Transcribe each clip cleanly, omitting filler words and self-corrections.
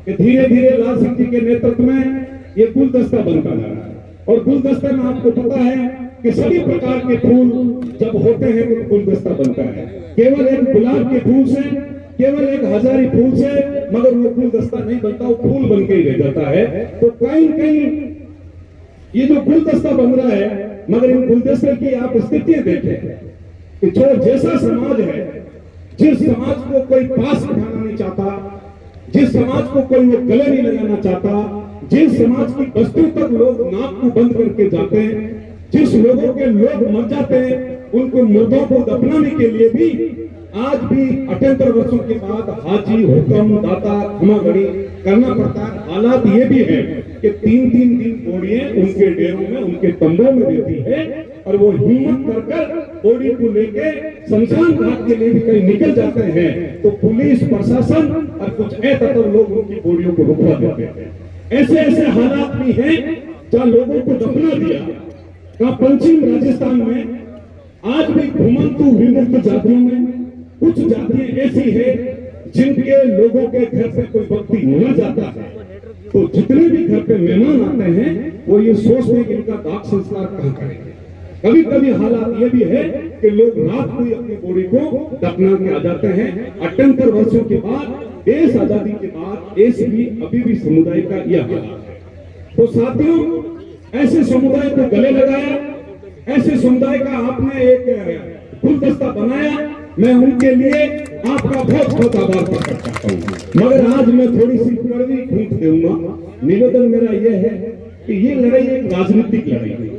कि धीरे धीरे लाल सिंह जी के नेतृत्व में ये गुलदस्ता बनता जा रहा है। और गुलदस्ते में आपको पता है कि सभी प्रकार के फूल जब होते हैं तो गुलदस्ता बनता है। केवल एक गुलाब के फूल से, केवल एक हजारी फूल से मगर वो गुलदस्ता नहीं बनता, वो फूल बन के ही रह जाता है। तो कहीं कहीं ये जो गुलदस्ता बन रहा है, मगर इन गुलदस्ते की आप स्थितियां देखें कि जो जैसा समाज है, जिस समाज को कोई पास उठाना नहीं चाहता, जिस समाज को कोई वो गले नहीं लगाना चाहता, जिस समाज की बस्ती तक लोग नाक को बंद करके जाते हैं, जिस लोगों के लोग मर जाते हैं, उनको मुर्दों को दफनाने के लिए भी आज भी 78 वर्षों के बाद हाजी हुक्म दाता खमागड़ी करना पड़ता है। हालात ये भी है कि 3-3 दिन बोड़ियां उनके डेरों में, उनके तंबों में रहती है और वो हिम्मत कर बोड़ी को लेके शमशान घाट के लिए भी कहीं निकल जाते हैं तो पुलिस प्रशासन और कुछ अतत्व लोग उनकी बोड़ियों को रुकवा देते हैं। ऐसे ऐसे हालात भी हैं जहां लोगों को दफना दिया। कहा पश्चिम राजस्थान में आज भी घुमंतु विमुक्त जातियों में कुछ जातियां ऐसी है जिनके लोगों के घर पे कोई व्यक्ति मर जाता है तो जितने भी घर पे मेहमान आते हैं वो ये सोचते हैं कि इनका दाह संस्कार कहां करेंगे। कभी कभी हालात ये भी है कि लोग रात को ही अपनी बॉडी को दफना के आ जाते हैं। 78 वर्षों के बाद, देश आजादी के बाद अभी भी समुदाय का यह हालात है। तो साथियों, ऐसे समुदाय को गले लगाया, ऐसे समुदाय का आपने एक गुलदस्ता बनाया, मैं उनके लिए आपका बहुत बहुत आभार प्रकट करता हूँ। मगर आज मैं थोड़ी सी कड़वी फूंक दूंगा। निवेदन मेरा यह है कि ये लड़ाई एक राजनीतिक लड़ाई है।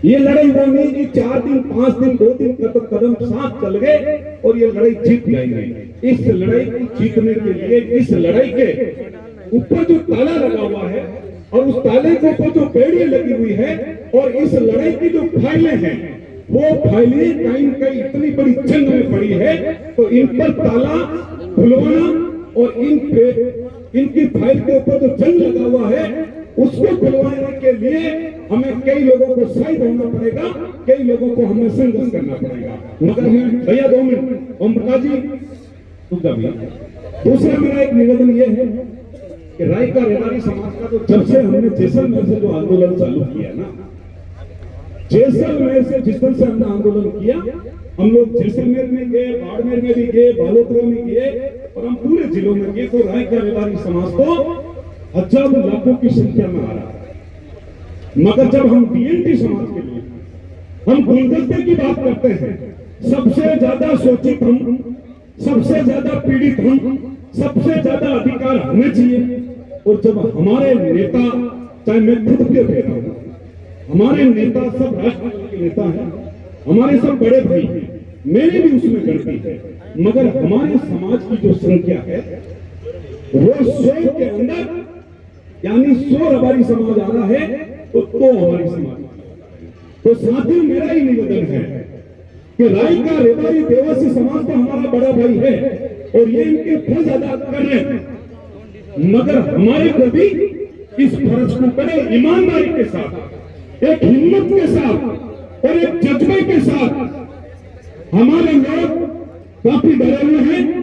ये लड़ाई वो नहीं कि 4 दिन 5 दिन 2 दिन कदम साथ चल गए और ये लड़ाई जीत जाएंगे। इस लड़ाई को जीतने के लिए, इस लड़ाई के ऊपर जो ताला लगा हुआ है और उस ताले के ऊपर जो बेड़ियां लगी हुई है और इस लड़ाई की जो फाइलें हैं, वो फाइलें कहीं कहीं इतनी बड़ी जंग में पड़ी है तो इन पर ताला खुलवाना और इनकी फाइल के ऊपर जो जंग लगा हुआ है उसको खुलवाने के लिए हमें कई लोगों को शहीद होना पड़ेगा, कई लोगों को हमें संघर्ष करना पड़ेगा। मगर मैं भैया 2 मिनट ओम प्रकाश जी भैया, दूसरा मेरा एक निवेदन यह है कि रायका रेवाड़ी समाज का तो जब से हमने जैसलमेर से जो आंदोलन चालू किया ना, जैसलमेर से जिस दिन से हमने आंदोलन किया, हम लोग जैसलमेर में गए, बाड़मेर में भी गए, बालोतरा में गए और हम पूरे जिलों में गए तो रायका रेवाड़ी समाज को हजारों लाखों की संख्या में आ रहा है। मगर जब हम बीएनटी समाज के लिए हम गुलदस्ते की बात करते हैं, सबसे ज्यादा शोषित हम, सबसे ज्यादा पीड़ित हम, सबसे ज्यादा अधिकार हमें चाहिए। और जब हमारे नेता, चाहे मैं खुद के कह रहा हूं, हमारे नेता सब राष्ट्रवादी के नेता हैं, हमारे सब बड़े भाई हैं, मेरे भी उसमें गणती है, मगर हमारे समाज की जो संख्या है वो 100 के अंदर यानी 100 रबारी समाज आ रहा है तो हमारी समाज। तो साथियों, मेरा ही निवेदन है कि रायका रेवाड़ी देवासी समाज तो हमारा बड़ा भाई है और ये इनके फर्ज अदा कर रहे हैं, मगर हमारे को भी इस फर्ज को करें ईमानदारी के साथ, एक हिम्मत के साथ और एक जज्बे के साथ। हमारे लोग काफी डरे हुए हैं,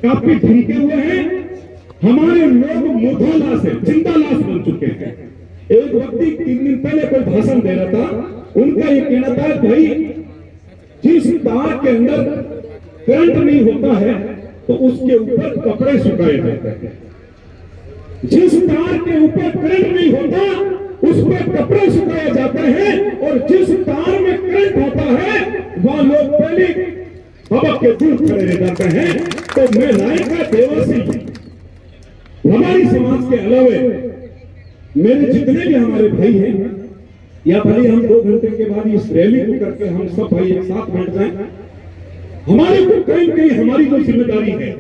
काफी धमके हुए हैं, हमारे लोग मुर्दा लाश है, जिंदा लाश बन चुके हैं। एक व्यक्ति 3 दिन पहले कोई भाषण दे रहा था, उनका ये कहना था भाई जिस तार के अंदर करंट नहीं होता है तो उसके ऊपर कपड़े सुखाए जाते हैं, जिस तार के ऊपर करंट नहीं होता उस पर कपड़े सुखाए जाते हैं और जिस तार में करंट होता है वहां लोग पहले हवा के दूर खड़े रह जाते हैं। तो मैं रायका देवासी हमारी समाज के अलावे मेरे जितने भी हमारे भाई हैं, या भले हम 2 घंटे के बाद इस रैली को करके हम सब भाई एक साथ बैठ जाएं, हमारे को कहीं कहीं हमारी जो जिम्मेदारी है,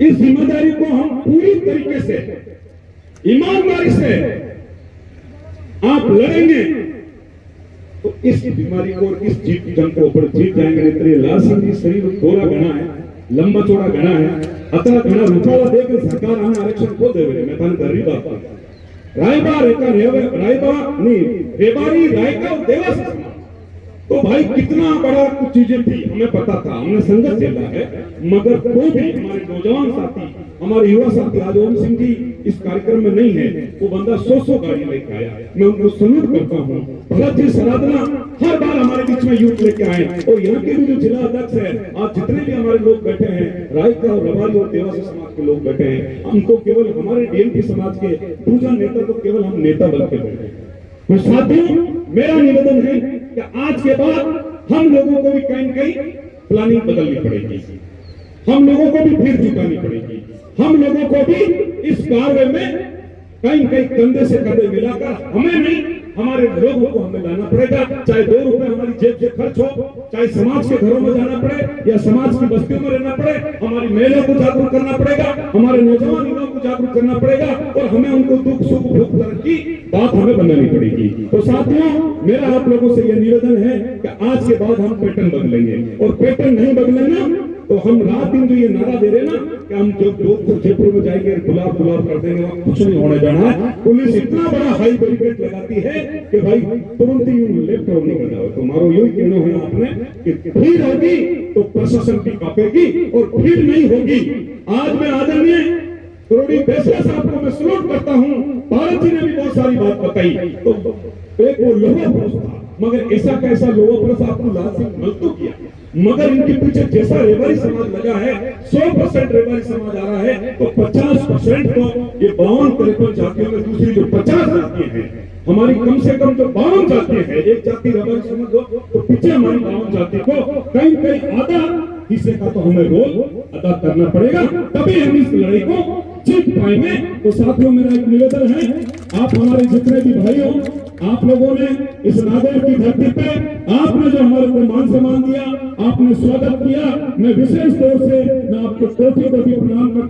इस जिम्मेदारी को हम पूरी तरीके से ईमानदारी से आप लड़ेंगे तो इस बीमारी को, इस जीत जंग को ऊपर जीत जाएंगे। नहीं लाल सिंह जी शरीर थोड़ा घना है, लंबा चौड़ा घना है, अतः घना रुझावा देकर सरकार हमें आरक्षण को देवे। मैं थाने कर रही बात रेवाड़ी रायका और देवासी समाज तो भाई कितना बड़ा कुछ चीजें थी, हमें पता था, हमने संघर्ष झेला है, मगर तो भी हमारे नौजवान साथी हमारे युवा साथी आज ओम सिंह जी इस कार्यक्रम में नहीं है, वो बंदा 100 गाड़ी लेके आया, मैं उनको सल्यूट करता हूँ। भरत जी सरादना हर बार हमारे बीच में यूथ लेके आए, और यहाँ के भी जो जिला अध्यक्ष है, आज जितने भी हमारे लोग बैठे हैं, रायका और रबारी और देवासी समाज के लोग बैठे हैं, हमको केवल हमारे डीएमपी समाज के पूजा नेता तो केवल हम नेता बन के बैठे हैं। तो साथियों, मेरा निवेदन है कि आज के बाद हम लोगों को भी कहीं कहीं प्लानिंग बदलनी पड़ेगी, हम लोगों को भी भीड़ जुटानी पड़ेगी, हम लोगों को भी इस कार्य में कहीं कहीं कंधे से कंधे मिलाकर हमें नहीं, हमारे लोगों को हमें लाना पड़ेगा। चाहे 2 रुपए हमारी जेब से खर्च हो, चाहे समाज के घरों में जाना पड़े या समाज की बस्तियों में रहना पड़े, हमारी महिलाओं को जागरूक करना पड़ेगा, हमारे नौजवान युवाओं को जागरूक करना पड़ेगा, और हमें उनको दुख सुख भूख दर्द की बात हमें बनानी पड़ेगी। तो साथियों, मेरा आप लोगों से यह निवेदन है कि आज के बाद हम पैटर्न बदलेंगे, और पैटर्न नहीं बदलेंगे तो हम रात दिन जो ये नारा दे रहे ना कि हम जो जोधपुर जयपुर में जाएंगे गुलाब गुलाब कर देंगे, वहां कुछ नहीं होने जाना है। पुलिस इतना बड़ा हाई बैरिकेड लगाती है कि भाई तुरंत ही लेफ्ट और निकल जाओ। तो मारो यही कहना है आपने कि भीड़ होगी तो प्रशासन भी कांपेगी, और भीड़ नहीं होगी। आज मैं आदरणीय करोड़ी फैसला साहब को मैं सल्यूट करता हूँ। भारत जी ने भी बहुत सारी बात बताई, तो एक वो लोहा पुरुष था, मगर ऐसा कैसा लोहा पुरुष आपको लाल सिंह मल तो किया, मगर इनके पीछे जैसा रेवाड़ी समाज लगा है, 100% रेवाड़ी समाज आ रहा है, तो 50% तो ये 52-53 जातियों में दूसरी जो 50 जातियां हैं, हमारी कम से कम जो 52 जातियां हैं, एक जाति रेवाड़ी समझ लो तो पीछे हमारी 52 जाति को कहीं कहीं आधा हिस्से का तो हमें रोल अदा करना पड़ेगा, तभी हम इस लड़ाई को जीत पाएंगे। तो साथियों, मेरा एक निवेदन है, आप हमारे जितने भी भाई हो, आप लोगों ने इस नागौर की धरती पे आपने जो हमारे को मान सम्मान दिया, आपने स्वागत किया, मैं विशेष तौर से मैं आपको कोटि कोटि प्रणाम करता हूं।